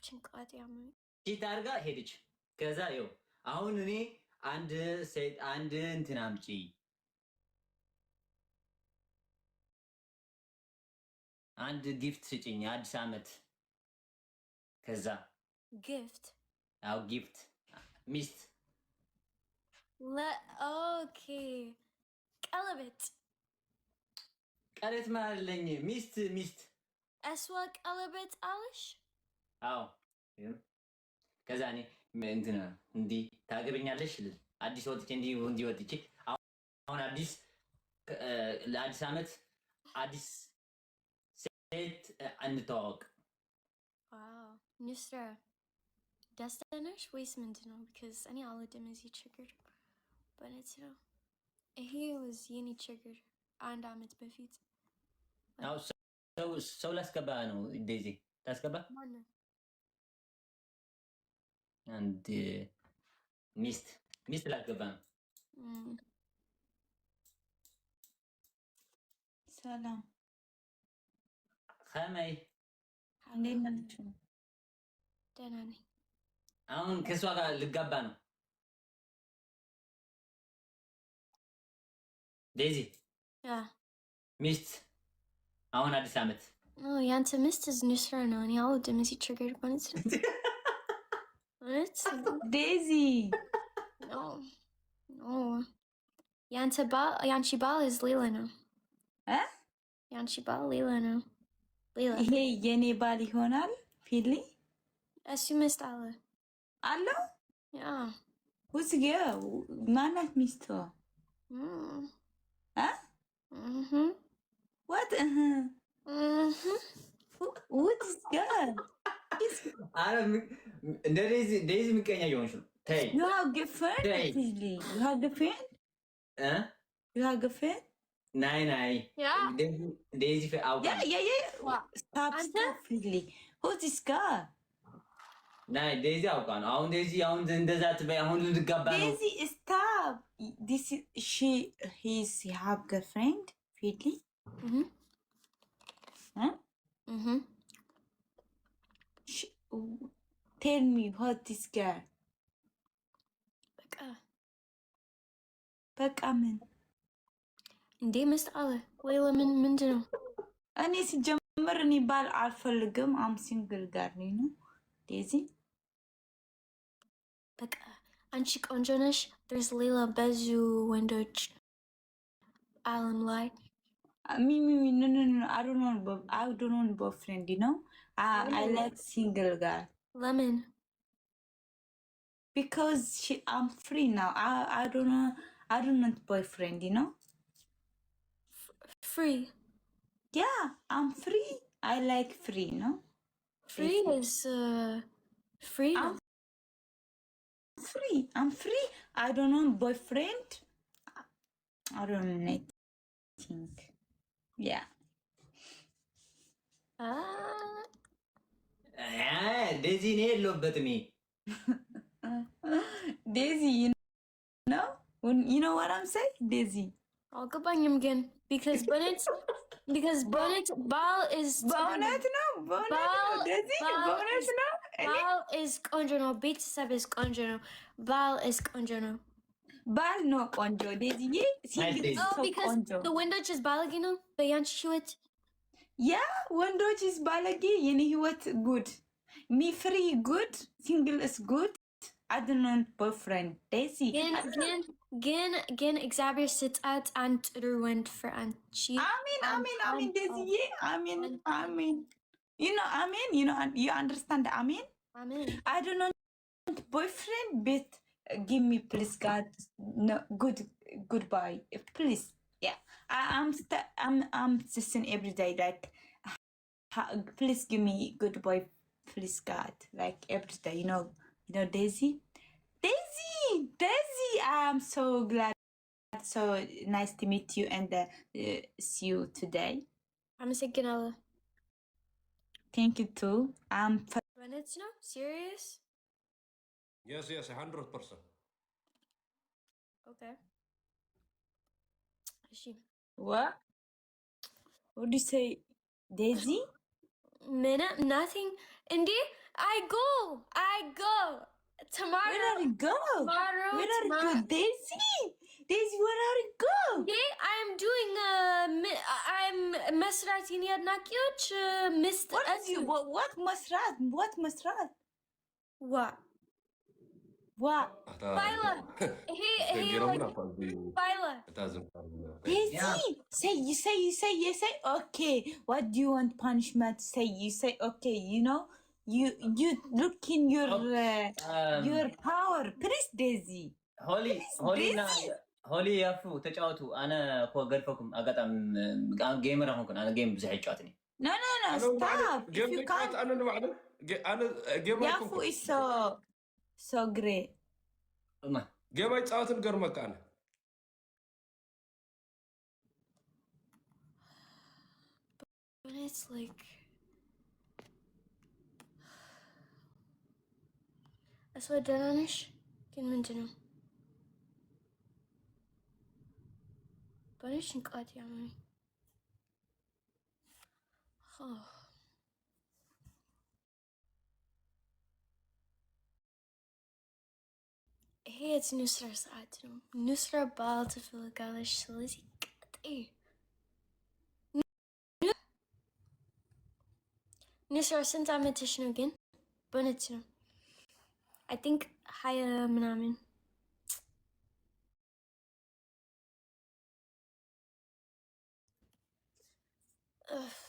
ጭንቀት ያመኝ ሲታርጋ ሄደች። ከዛ ይኸው አሁን እኔ አንድ እንትን አምጪ አንድ ጊፍት ስጭኝ አዲስ ዓመት። ከዛ ጊፍት አው ጊፍት ሚስት ኦኬ ቀለበት ማለኝ ሚስት እሷ ቀለበት አለሽ? አዎ ከዛ እኔ እንትን እንዲህ ታገብኛለሽ አዲስ ወጥቼ እንዲህ ወጥቼ አሁን አዲስ ለአዲስ ዓመት አዲስ ሴት እንተዋወቅ። ዋው ንስራ ደስታ ነሽ ወይስ ምንድን ነው? ቢካዝ እኔ አልወድም እዚህ ችግር በእውነት ነው። ይሄ was የኔ ችግር አንድ ዓመት በፊት ሰው ላስገባ ነው። ዴዚ ታስገባ ማነው? አንድ ሚስት ላስገባ ነው። ሰላም ከመይ እንዴት ናችሁ? ደህና ነኝ። አሁን ከሷ ጋር ልጋባ ነው። ዴዚ ሚስት አሁን አዲስ ዓመት ያንተ ሚስት ንስራ ነው። እኔ አልወድም እዚህ ችግር በእውነት ነው። ዴዚ ያንቺ ባል ሌላ ነው። ያንቺ ባል ሌላ ነው። ይሄ የኔ ባል ይሆናል። ፊሊ እሱ ሚስት አለው። ውስጥ ማናት ሚስቷ? What? What is that? ዴዚ ምቀኛ እየሆንሽ ነው። ተይ You have girlfriend? You have girlfriend? You have girlfriend? ናይ ዴዚ አውቃ Stop, Philly. Who's this guy? ናይ ዴዚ አውቃ ነው። አሁን ዴዚ አሁን እንደዛ ትበይ። አሁን ልትጋባ ነው። ዴዚ stop. This is he have girlfriend? Philly? Tell me what this guy. በቃ ምን እንዴ ሚስት አለ ወይ? ለምን ምንድን ነው? እኔ ሲጀምር እኔ ባል አልፈልግም። አም ሲንግል ጋር ነው ዴዚ። በቃ አንቺ ቆንጆ ነሽ። there's ሌላ ብዙ ወንዶች ዓለም ላይ no. I don't want boyfriend, you know. I like single guy. Lemon. Because I'm free now. I don't want boyfriend, you know. Free. Yeah, I'm free. I like free, you know. Free is freedom. I'm free. I don't want boyfriend. I don't think. Yeah. Daisy ne የለበትም። Daisy, you know what I'm saying? Daisy. አልገባኝም ግን because bonnet ball is bonnet ነው Daisy bonnet ነው ball is ቆንጆ ነው። ቤተሰብ is ቆንጆ ነው። ball is ቆንጆ ነው። ባል ነው ቆንጆ ዴዚዬ ቆንጆ the ወንዶች is ባለጌ ነው በያንቺ ህይወት። ያ ወንዶች is ባለጌ የኔ ህይወት good. Me free good. Single is good. I don't want boyfriend. Daisy ግን እግዚአብሔር ስጣት አንድ ጥሩ ወንድ for አንቺ። አሜን ዴዚዬ አሜን you know amen, you understand amen. I don't want boyfriend but give me please God no goodbye please. Yeah, I'm listening every day like please give me goodbye please God like every day, you know Daisy. I'm so glad, so nice to meet you and see you today. አመሰግናለሁ. Thank you too. When it's no serious. Yes, 100%. Okay. What do you say, Daisy? Nothing. Indeed, I go. Tomorrow. Where are you go? Tomorrow. Where are you go, Daisy? Daisy, where are you go? Today I'm doing I'm መስራት የኔ አድናቂዎች ሚስት What is you? What መስራት? What መስራት? What? What? Baila. Hey, like, Baila. Daisy, you say. Okay. What do you want punishment? Say you say. Okay. You know. You look in your power. Please, Daisy. ሆሊ ያፉ ተጫወቱ አነ እኮ ገድፈኩም አጋጣም ጌመር አሁን አነ ጌም ብዙ አይጫወትኒ No, stop. If you can't. Yafu is so great. ጌም አይጫወትን ገርመካ አነ But it's like that's what ደህና ነሽ ግን ምንድን ነው በእኔ ጭንቀት ያመኝ ይሄ የኑስራ ሰዓት ነው ኑስራ ባል ትፈልጋለች ስለዚህ ቀጥይ ኑስራ ስንት ዓመትሽ ነው ግን በእውነት ነው I think ሀያ ምናምን Ugh.